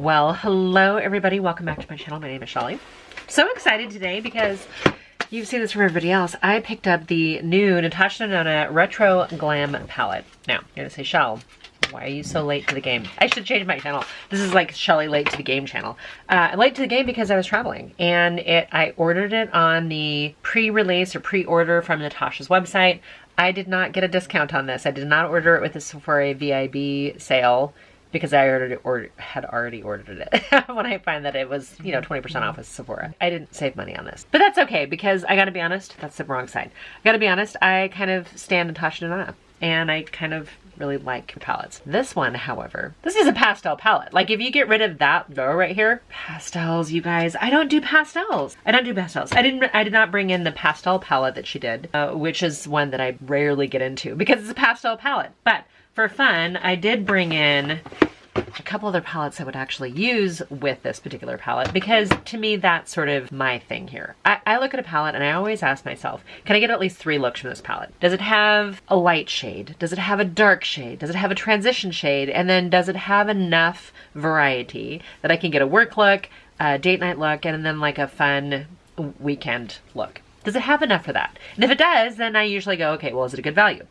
Well, hello everybody. Welcome back to my channel. My name is Shelly. So excited today because you've seen this from everybody else. I picked up the new Natasha Denona Retro Glam palette. Now, you're gonna say, Shell, why are you so late to the game? I should change my channel. This is like Shelly late to the game channel. I'm late to the game because I was traveling and I ordered it on the pre-release or pre-order from Natasha's website. I did not get a discount on this. I did not order it with the Sephora VIB sale because I had already ordered it when I find that it was, 20% off with Sephora. I didn't save money on this. But that's okay because I gotta be honest, that's the wrong side. I gotta be honest, I kind of stand Natasha Denona and I kind of really like palettes. This one, however, this is a pastel palette. Like if you get rid of that row right here, pastels, you guys, I don't do pastels. I did not bring in the pastel palette that she did, which is one that I rarely get into because it's a pastel palette. But for fun, I did bring in a couple other palettes I would actually use with this particular palette because to me that's sort of my thing here. I look at a palette and I always ask myself, can I get at least 3 looks from this palette? Does it have a light shade? Does it have a dark shade? Does it have a transition shade? And then does it have enough variety that I can get a work look, a date night look, and then like a fun weekend look? Does it have enough for that? And if it does, then I usually go, okay, well, is it a good value?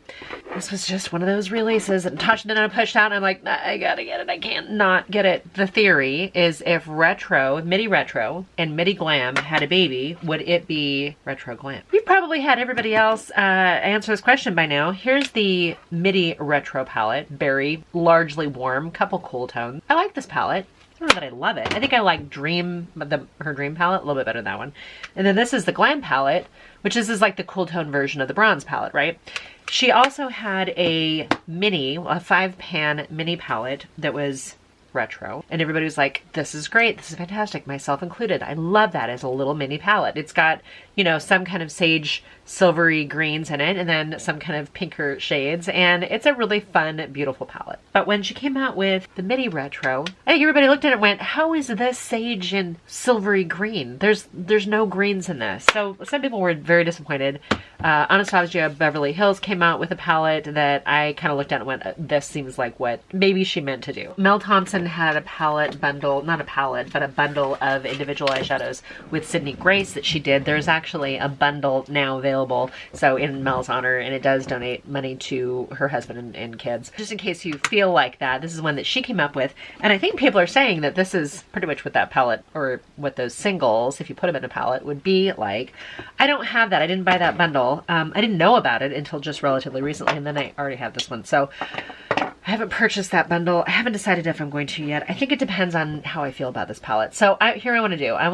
This was just one of those releases that Natasha Denona pushed out, and I'm like, I gotta get it. I can't not get it. The theory is if Midi Retro and Midi Glam had a baby, would it be Retro Glam? You've probably had everybody else answer this question by now. Here's the Midi Retro palette. Berry, largely warm, couple cool tones. I like this palette. I don't know that I love it. I think I like her Dream palette a little bit better than that one. And then this is the Glam palette, which is like the cool tone version of the bronze palette, right? She also had a 5-pan mini palette that was retro. And everybody was like, this is great. This is fantastic. Myself included. I love that as a little mini palette. It's got, some kind of sage silvery greens in it and then some kind of pinker shades. And it's a really fun, beautiful palette. But when she came out with the Midi Retro, I think everybody looked at it and went, how is this sage and silvery green? There's no greens in this. So some people were very disappointed. Anastasia Beverly Hills came out with a palette that I kind of looked at and went, this seems like what maybe she meant to do. Mel Thompson had a palette bundle, not a palette, but a bundle of individual eyeshadows with Sydney Grace that she did. There's actually a bundle now available, so in Mel's honor, and it does donate money to her husband and kids. Just in case you feel like that, this is one that she came up with, and I think people are saying that this is pretty much what that palette, or what those singles, if you put them in a palette, would be like. I don't have that. I didn't buy that bundle. I didn't know about it until just relatively recently, and then I already have this one, so I haven't purchased that bundle. I haven't decided if I'm going to yet. I think it depends on how I feel about this palette. So here I want to do. I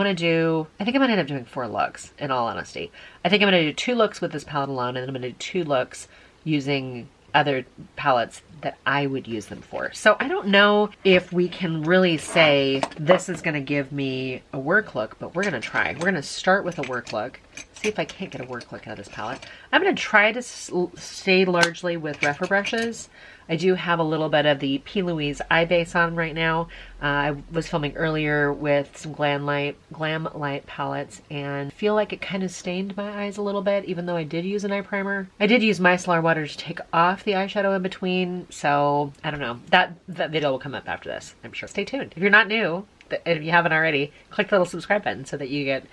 think I'm going to end up doing 4 looks, in all honesty. I think I'm going to do 2 looks with this palette alone, and then I'm going to do 2 looks using other palettes that I would use them for. So I don't know if we can really say this is going to give me a work look, but we're going to try. We're going to start with a work look. See if I can't get a work look out of this palette. I'm going to try to stay largely with refer brushes. I do have a little bit of the P. Louise eye base on right now. I was filming earlier with some Glam Light palettes and feel like it kind of stained my eyes a little bit, even though I did use an eye primer. I did use micellar water to take off the eyeshadow in between, so I don't know. That video will come up after this, I'm sure. Stay tuned. If you're not new, if you haven't already, click the little subscribe button so that you get,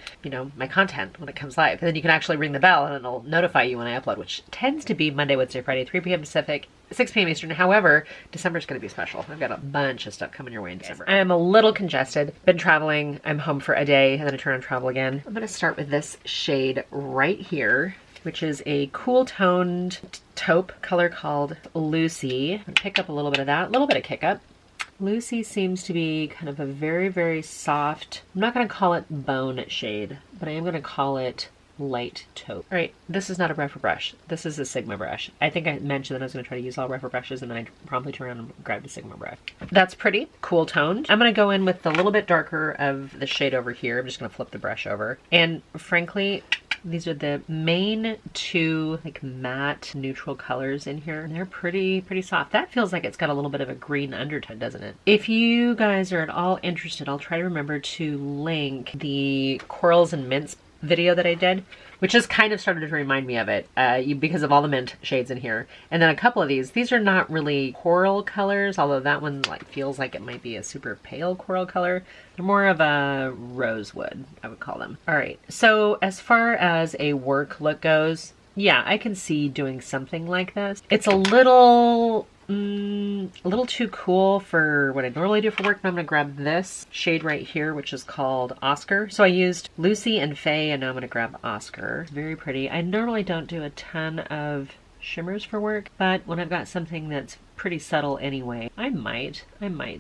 my content when it comes live. And then you can actually ring the bell and it'll notify you when I upload, which tends to be Monday, Wednesday, Friday, 3 p.m. Pacific, 6 p.m. Eastern. However, December's going to be special. I've got a bunch of stuff coming your way in December. I am a little congested. Been traveling. I'm home for a day and then I turn on travel again. I'm going to start with this shade right here, which is a cool toned taupe color called Lucy. Pick up a little bit of that, a little bit of kick up. Lucy seems to be kind of a very, very soft, I'm not going to call it bone shade, but I am going to call it light taupe. All right, this is not a refer brush. This is a Sigma brush. I think I mentioned that I was going to try to use all refer brushes and then I promptly turned around and grabbed a Sigma brush. That's pretty cool toned. I'm going to go in with the little bit darker of the shade over here. I'm just going to flip the brush over. And frankly, these are the main 2 like matte neutral colors in here. And they're pretty soft. That feels like it's got a little bit of a green undertone, doesn't it? If you guys are at all interested, I'll try to remember to link the Corals and Mints video that I did which has kind of started to remind me of it because of all the mint shades in here. And then a couple of these are not really coral colors, although that one like feels like it might be a super pale coral color. They're more of a rosewood, I would call them. All right, so as far as a work look goes, yeah, I can see doing something like this. It's a little too cool for what I normally do for work, but I'm gonna grab this shade right here, which is called Oscar. So I used Lucy and Faye, and now I'm gonna grab Oscar. Very pretty. I normally don't do a ton of shimmers for work, but when I've got something that's pretty subtle anyway, I might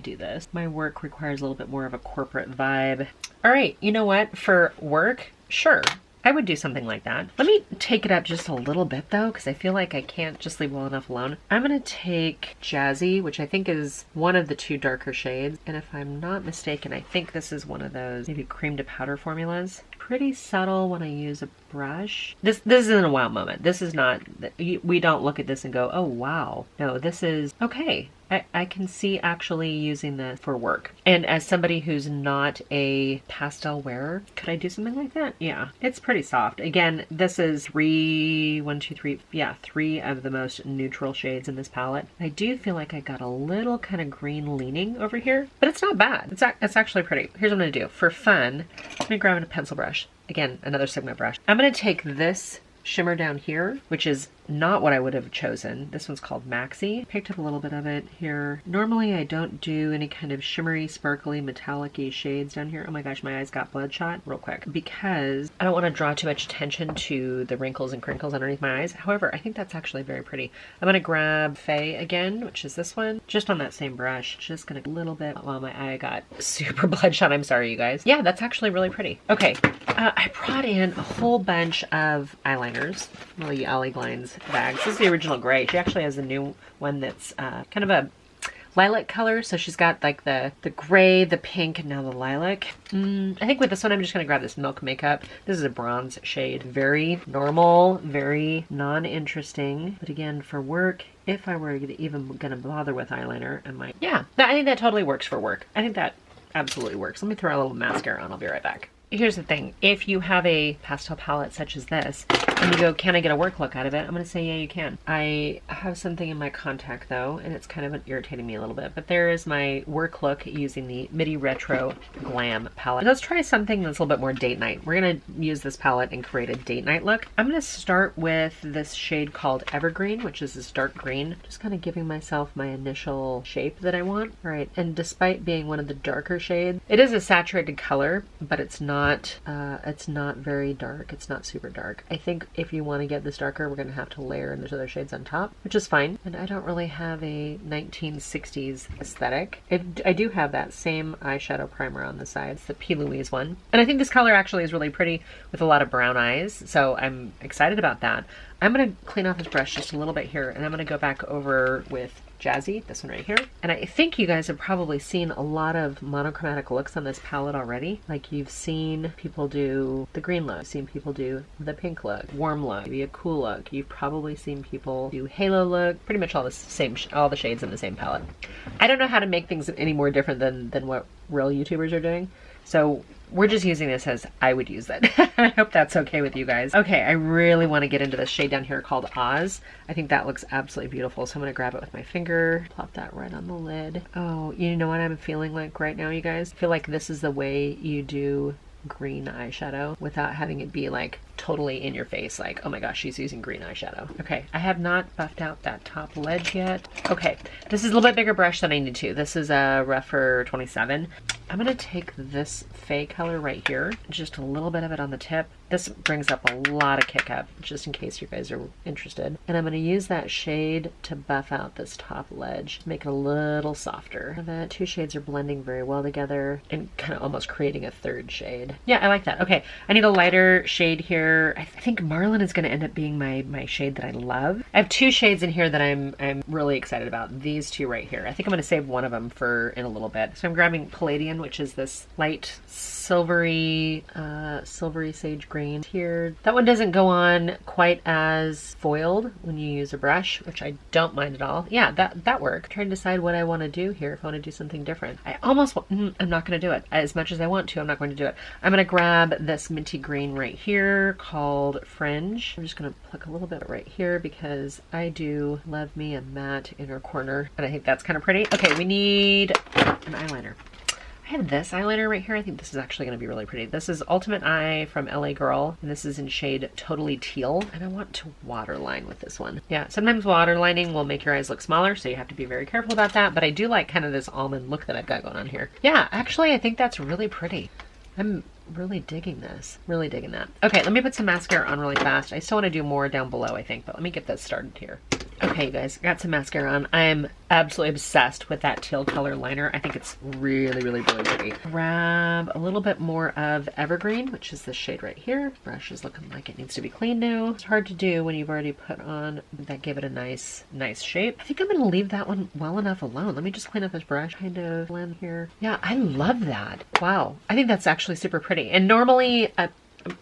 do this. My work requires a little bit more of a corporate vibe. All right, you know what? For work, sure, I would do something like that. Let me take it up just a little bit though, because I feel like I can't just leave well enough alone. I'm gonna take Jazzy, which I think is one of the two darker shades. And if I'm not mistaken, I think this is one of those maybe cream to powder formulas. Pretty subtle when I use a brush. This isn't a wow moment. This is not, we don't look at this and go, oh wow. No, this is okay. I can see actually using this for work. And as somebody who's not a pastel wearer, could I do something like that? Yeah, it's pretty soft. Again, this is three of the most neutral shades in this palette. I do feel like I got a little kind of green leaning over here, but it's not bad. It's actually pretty. Here's what I'm gonna do. For fun, I'm gonna grab a pencil brush. Again, another Sigma brush. I'm gonna take this shimmer down here, which is not what I would have chosen. This one's called Maxi. Picked up a little bit of it here. Normally I don't do any kind of shimmery, sparkly, metallic-y shades down here. Oh my gosh, my eyes got bloodshot real quick because I don't want to draw too much attention to the wrinkles and crinkles underneath my eyes. However, I think that's actually very pretty. I'm gonna grab Faye again, which is this one, just on that same brush. Just gonna a little bit while my eye got super bloodshot. I'm sorry, you guys. Yeah, that's actually really pretty. Okay, I brought in a whole bunch of eyeliners, really Ollie Glines bags. This is the original gray. She actually has a new one that's kind of a lilac color. So she's got like the gray, the pink, and now the lilac. I think with this one, I'm just going to grab this Milk Makeup. This is a bronze shade. Very normal, very non-interesting. But again, for work, if I were even going to bother with eyeliner, I might. Yeah, I think that totally works for work. I think that absolutely works. Let me throw a little mascara on. I'll be right back. Here's the thing. If you have a pastel palette such as this, and you go, can I get a work look out of it? I'm going to say, yeah, you can. I have something in my contact though, and it's kind of irritating me a little bit, but there is my work look using the Midi Retro Glam palette. Let's try something that's a little bit more date night. We're going to use this palette and create a date night look. I'm going to start with this shade called Evergreen, which is this dark green. Just kind of giving myself my initial shape that I want. All right, and despite being one of the darker shades, it is a saturated color, but it's not very dark. It's not super dark. I think if you want to get this darker, we're going to have to layer in those other shades on top, which is fine. And I don't really have a 1960s aesthetic. I do have that same eyeshadow primer on the sides, the P. Louise one. And I think this color actually is really pretty with a lot of brown eyes. So I'm excited about that. I'm going to clean off this brush just a little bit here, and I'm going to go back over with Jazzy, this one right here. And I think you guys have probably seen a lot of monochromatic looks on this palette already. Like you've seen people do the green look, you've seen people do the pink look, warm look, maybe a cool look. You've probably seen people do halo look, pretty much all the same, all the shades in the same palette. I don't know how to make things any more different than what real YouTubers are doing. So we're just using this as I would use it. I hope that's okay with you guys. Okay, I really want to get into this shade down here called Oz. I think that looks absolutely beautiful. So I'm going to grab it with my finger, plop that right on the lid. Oh, you know what I'm feeling like right now, you guys? I feel like this is the way you do green eyeshadow without having it be like totally in your face, like, oh my gosh, she's using green eyeshadow. Okay, I have not buffed out that top ledge yet. Okay, this is a little bit bigger brush than I need to. This is a rougher 27. I'm gonna take this Faye color right here, just a little bit of it on the tip. This brings up a lot of kick up, just in case you guys are interested. And I'm gonna use that shade to buff out this top ledge, make it a little softer. The two shades are blending very well together and kind of almost creating a third shade. Yeah, I like that. Okay, I need a lighter shade here. I think Marlin is going to end up being my shade that I love. I have two shades in here that I'm really excited about. These two right here. I think I'm going to save one of them for in a little bit. So I'm grabbing Palladian, which is this light silvery sage green here. That one doesn't go on quite as foiled when you use a brush, which I don't mind at all. Yeah, that worked. I'm trying to decide what I want to do here, if I want to do something different. I'm not going to do it. As much as I want to, I'm not going to do it. I'm going to grab this minty green right here, color called Fringe. I'm just gonna pluck a little bit right here because I do love me a matte inner corner, and I think that's kind of pretty. Okay, we need an eyeliner. I have this eyeliner right here. I think this is actually going to be really pretty. This is Ultimate Eye from LA Girl, and this is in shade Totally Teal, and I want to waterline with this one. Yeah, sometimes waterlining will make your eyes look smaller, so you have to be very careful about that, but I do like kind of this almond look that I've got going on here. Yeah, actually, I think that's really pretty. I'm really digging this. Really digging that. Okay, let me put some mascara on really fast. I still want to do more down below, I think, but let me get this started here. Okay, you guys, got some mascara on. I am absolutely obsessed with that teal color liner. I think it's really, really, really pretty. Grab a little bit more of Evergreen, which is this shade right here. Brush is looking like it needs to be clean now. It's hard to do when you've already put on, that gave it a nice shape. I think I'm gonna leave that one well enough alone. Let me just clean up this brush, kind of blend here. Yeah, I love that. Wow, I think that's actually super pretty. And normally,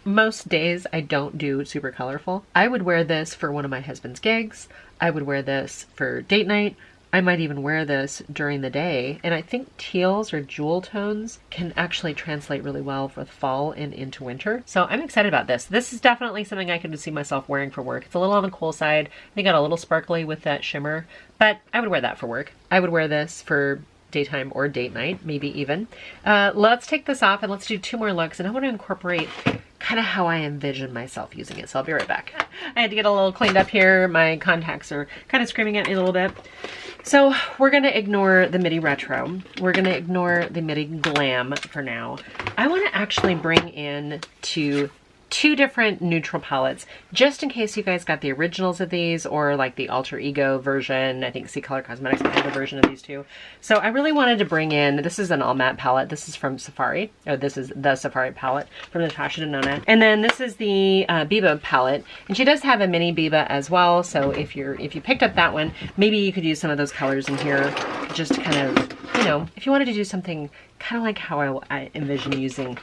most days I don't do super colorful. I would wear this for one of my husband's gigs. I would wear this for date night. I might even wear this during the day. And I think teals or jewel tones can actually translate really well for the fall and into winter. So I'm excited about this. This is definitely something I can see myself wearing for work. It's a little on the cool side. They got a little sparkly with that shimmer, but I would wear that for work. I would wear this for daytime or date night, maybe even. Let's take this off and let's do 2 more looks, and I want to incorporate kind of how I envision myself using it. So I'll be right back. I had to get a little cleaned up here. My contacts are kind of screaming at me a little bit. So we're going to ignore the Midi Retro. We're going to ignore the Midi Glam for now. I want to actually bring in two different neutral palettes, just in case you guys got the originals of these or like the alter ego version. I think C Color Cosmetics might have a version of these too. So I really wanted to bring in, this is an all matte palette. This is from Safari. Oh, this is the Safari palette from Natasha Denona. And then this is the Biba palette. And she does have a mini Biba as well. So if you picked up that one, maybe you could use some of those colors in here, just kind of, you know, if you wanted to do something kind of like how I envision using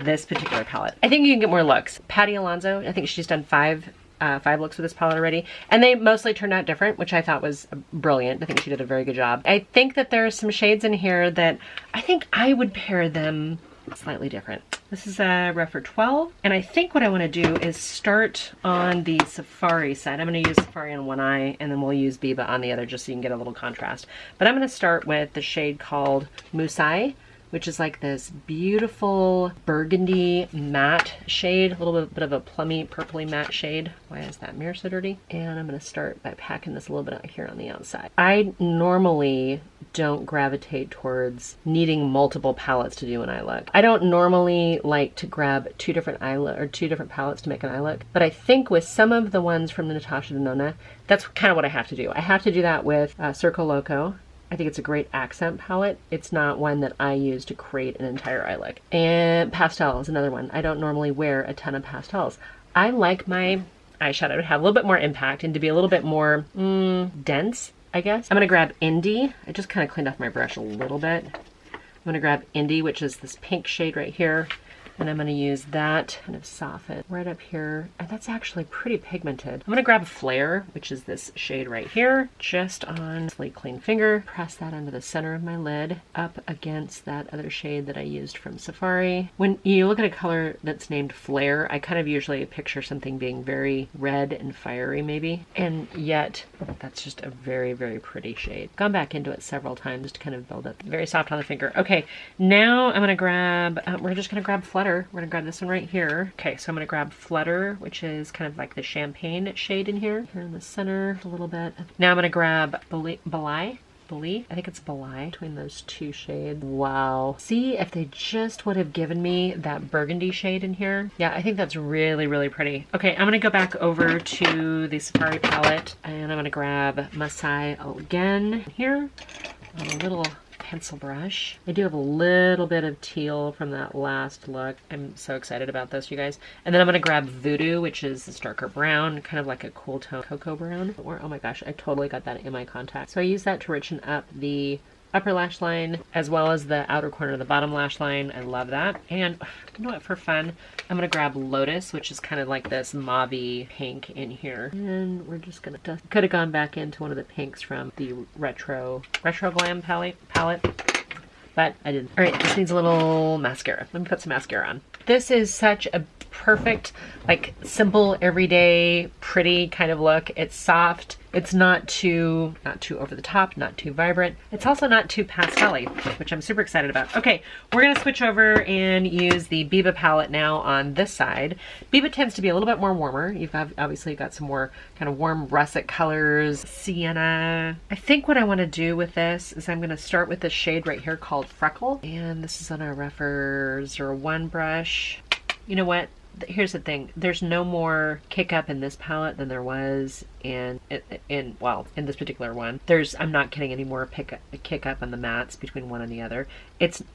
this particular palette. I think you can get more looks. Patty Alonso, I think she's done five looks with this palette already, and they mostly turned out different, which I thought was brilliant. I think she did a very good job. I think that there are some shades in here that I think I would pair them slightly different. This is a Refer 12, and I think what I want to do is start on the Safari side. I'm going to use Safari on one eye, and then we'll use Biba on the other, just so you can get a little contrast. But I'm going to start with the shade called Musai, which is like this beautiful burgundy matte shade, a little bit of a plummy, purpley matte shade. Why is that mirror so dirty? And I'm gonna start by packing this a little bit out here on the outside. I normally don't gravitate towards needing multiple palettes to do an eye look. I don't normally like to grab 2 different eye look or 2 different palettes to make an eye look, but I think with some of the ones from the Natasha Denona, that's kind of what I have to do. I have to do that with Circo Loco. I think it's a great accent palette. It's not one that I use to create an entire eye look. And pastel is another one. I don't normally wear a ton of pastels. I like my eyeshadow to have a little bit more impact and to be a little bit more dense, I guess. I'm gonna grab Indie. I just kind of cleaned off my brush a little bit. I'm gonna grab Indie, which is this pink shade right here. And I'm going to use that kind of soften right up here. And that's actually pretty pigmented. I'm going to grab Flare, which is this shade right here, just on a slate clean finger. Press that under the center of my lid, up against that other shade that I used from Safari. When you look at a color that's named Flare, I kind of usually picture something being very red and fiery maybe. And yet, that's just a very, very pretty shade. Gone back into it several times to kind of build up. Very soft on the finger. Okay, now I'm going to grab, we're just going to grab Flutter. We're gonna grab this one right here. Okay, so I'm gonna grab Flutter, which is kind of like the champagne shade in here in the center a little bit. Now I'm gonna grab Belai. I think it's Belai, between those 2 shades. Wow. See if they just would have given me that burgundy shade in here. Yeah, I think that's really, really pretty. Okay, I'm gonna go back over to the Safari palette, and I'm gonna grab Masai again here. A little pencil brush. I do have a little bit of teal from that last look. I'm so excited about this, you guys. And then I'm going to grab Voodoo, which is this darker brown, kind of like a cool tone cocoa brown. Or, oh my gosh, I totally got that in my contact. So I use that to richen up the upper lash line as well as the outer corner of the bottom lash line. I love that. And you know what, for fun, I'm gonna grab Lotus, which is kind of like this mauve-y pink in here. And we're just gonna, could have gone back into one of the pinks from the Retro Glam palette, but I didn't. All right, this needs a little mascara. Let me put some mascara on. This is such a perfect, like simple, everyday, pretty kind of look. It's soft. It's not too over the top, not too vibrant. It's also not too pastel-y, which I'm super excited about. Okay, we're gonna switch over and use the Biba palette now on this side. Biba tends to be a little bit more warmer. You've obviously got some more kind of warm russet colors, sienna. I think what I wanna do with this is I'm gonna start with this shade right here called Freckle. And this is on a rougher 01 brush. You know what? Here's the thing, there's no more kick up in this palette than there was in this particular one. I'm not getting any more kick up on the mattes between one and the other.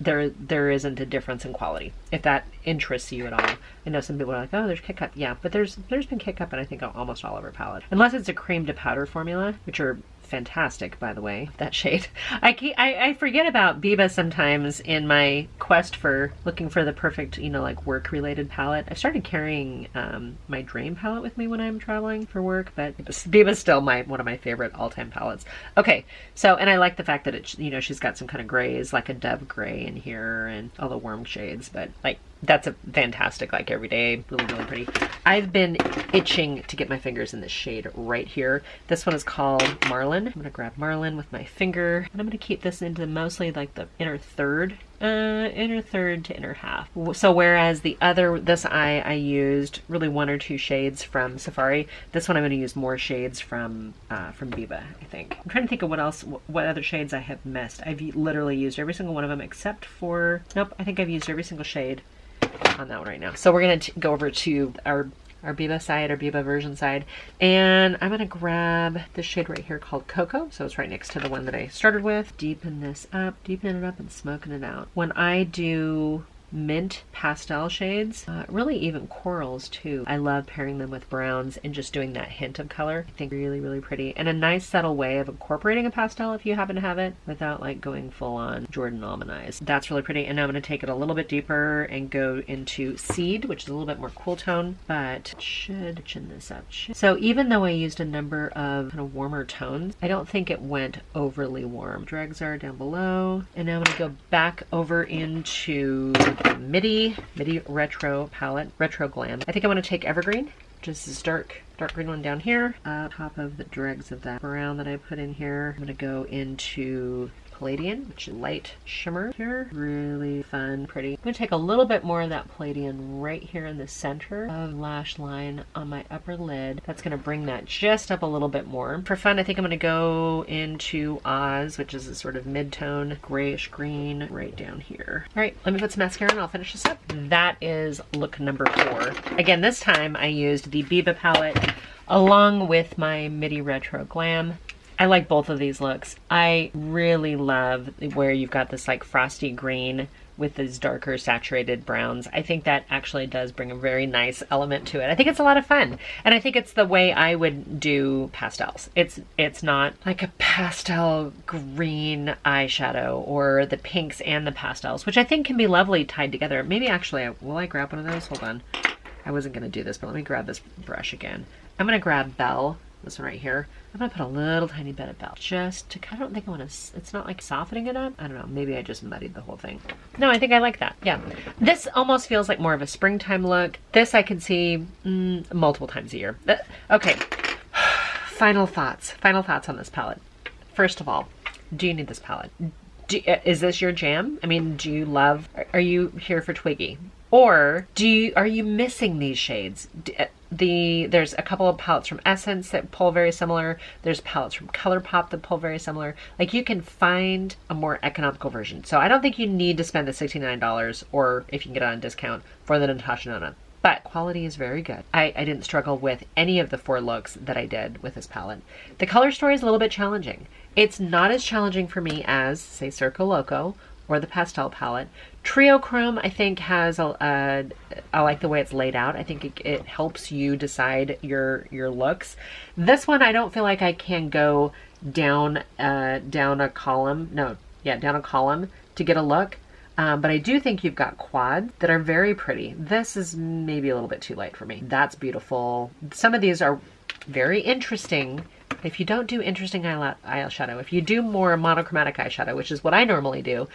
There isn't a difference in quality, if that interests you at all. I know some people are like, oh, there's kick up. Yeah, but there's been kick up in I think almost all of our palette, unless it's a cream to powder formula, which are fantastic, by the way, that shade. I forget about Biba sometimes in my quest for looking for the perfect, you know, like work related palette. I started carrying my Dream palette with me when I'm traveling for work, but Biba's still one of my favorite all-time palettes. Okay, so, and I like the fact that it's, you know, she's got some kind of grays, like a dove gray in here and all the warm shades, but like, that's a fantastic, like everyday, really, really pretty. I've been itching to get my fingers in this shade right here. This one is called Marlin. I'm gonna grab Marlin with my finger, and I'm gonna keep this into mostly like the inner third to inner half. So whereas this eye I used really 1 or 2 shades from Safari, this one I'm gonna use more shades from Biba, I think. I'm trying to think of what other shades I have missed. I've literally used every single one of them except for, nope, I think I've used every single shade on that one right now. So we're gonna go over to our Biba side, our Biba version side, and I'm gonna grab this shade right here called Cocoa. So it's right next to the one that I started with. Deepen it up and smoking it out. When I do mint pastel shades, really even corals too, I love pairing them with browns and just doing that hint of color. I think really, really pretty, and a nice subtle way of incorporating a pastel if you happen to have it without like going full on Jordan Almond eyes. That's really pretty. And now I'm going to take it a little bit deeper and go into Seed, which is a little bit more cool tone, but should chin this up. So even though I used a number of kind of warmer tones, I don't think it went overly warm. Dregs are down below, and now I'm going to go back over into Midi Retro palette, Retro Glam. I think I want to take Evergreen, just this dark green one down here, top of the dregs of that brown that I put in here. I'm going to go into Palladian, which is light shimmer here. Really fun, pretty. I'm going to take a little bit more of that Palladian right here in the center of the lash line on my upper lid. That's going to bring that just up a little bit more. For fun, I think I'm going to go into Oz, which is a sort of mid-tone grayish green right down here. All right, let me put some mascara and I'll finish this up. That is look number 4. Again, this time I used the Biba palette along with my Midi Retro Glam. I like both of these looks. I really love where you've got this like frosty green with these darker saturated browns. I think that actually does bring a very nice element to it. I think it's a lot of fun. And I think it's the way I would do pastels. It's not like a pastel green eyeshadow or the pinks and the pastels, which I think can be lovely tied together. Maybe actually, will I grab one of those? Hold on. I wasn't gonna do this, but let me grab this brush again. I'm gonna grab Belle. This one right here. I'm gonna put a little tiny bit of Belle just to, I don't think I want to, it's not like softening it up. I don't know, maybe I just muddied the whole thing. No, I think I like that. Yeah. This almost feels like more of a springtime look. This I can see multiple times a year. Okay. Final thoughts on this palette. First of all, do you need this palette? Is this your jam? I mean, do you love, are you here for Twiggy? Or are you missing these shades? There's a couple of palettes from Essence that pull very similar. There's palettes from ColourPop that pull very similar. Like, you can find a more economical version. So I don't think you need to spend the $69, or if you can get it on discount, for the Natasha Denona. But quality is very good. I didn't struggle with any of the 4 looks that I did with this palette. The color story is a little bit challenging. It's not as challenging for me as, say, Circo Loco or the pastel palette. Trio Chrome, I think, has I like the way it's laid out. I think it helps you decide your looks. This one, I don't feel like I can go down a column. Down a column to get a look. But I do think you've got quads that are very pretty. This is maybe a little bit too light for me. That's beautiful. Some of these are very interesting, If you don't do interesting eyeshadow, if you do more monochromatic eyeshadow, which is what I normally do,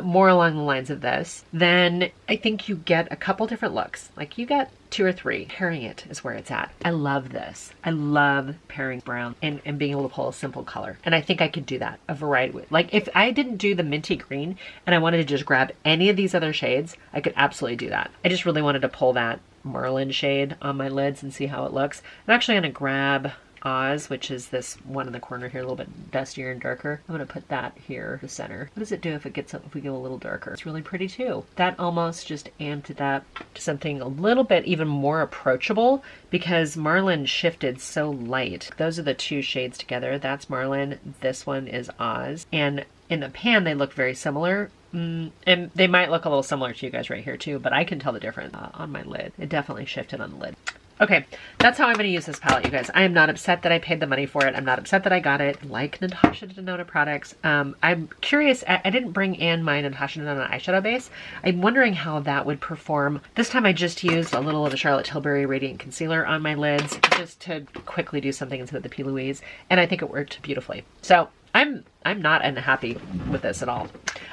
more along the lines of this, then I think you get a couple different looks. Like you get 2 or 3. Pairing it is where it's at. I love this. I love pairing brown and being able to pull a simple color. And I think I could do that a variety. Like if I didn't do the minty green and I wanted to just grab any of these other shades, I could absolutely do that. I just really wanted to pull that Marlin shade on my lids and see how it looks. I'm actually going to grab Oz, which is this one in the corner here, a little bit dustier and darker. I'm going to put that here, the center. What does it do if we go a little darker? It's really pretty too. That almost just amped it up to something a little bit even more approachable because Marlin shifted so light. Those are the 2 shades together. That's Marlin. This one is Oz. And in the pan, they look very similar. And they might look a little similar to you guys right here too, but I can tell the difference on my lid. It definitely shifted on the lid. Okay, that's how I'm going to use this palette, you guys. I am not upset that I paid the money for it. I'm not upset that I got it. Like Natasha Denona products. I'm curious. I didn't bring in my Natasha Denona eyeshadow base. I'm wondering how that would perform. This time I just used a little of the Charlotte Tilbury Radiant Concealer on my lids just to quickly do something instead of the P. Louise. And I think it worked beautifully. So I'm not unhappy with this at all.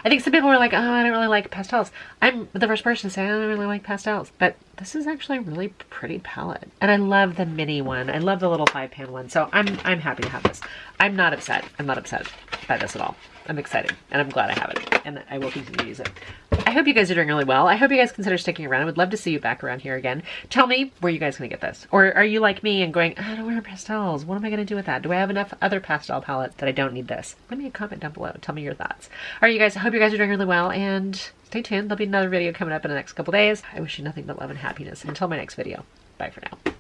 I think some people are like, oh, I don't really like pastels. I'm the first person to say I don't really like pastels, but this is actually a really pretty palette. And I love the mini one. I love the little 5-pan one. So I'm happy to have this. I'm not upset. I'm not upset by this at all. I'm excited and I'm glad I have it and I will continue to use it. I hope you guys are doing really well. I hope you guys consider sticking around. I would love to see you back around here again. Tell me where you guys going to get this. Or are you like me and going, I don't wear pastels. What am I going to do with that? Do I have enough other pastel palettes that I don't need this? Leave me a comment down below. Tell me your thoughts. All right, you guys, I hope you guys are doing really well and stay tuned. There'll be another video coming up in the next couple days. I wish you nothing but love and happiness. Until my next video. Bye for now.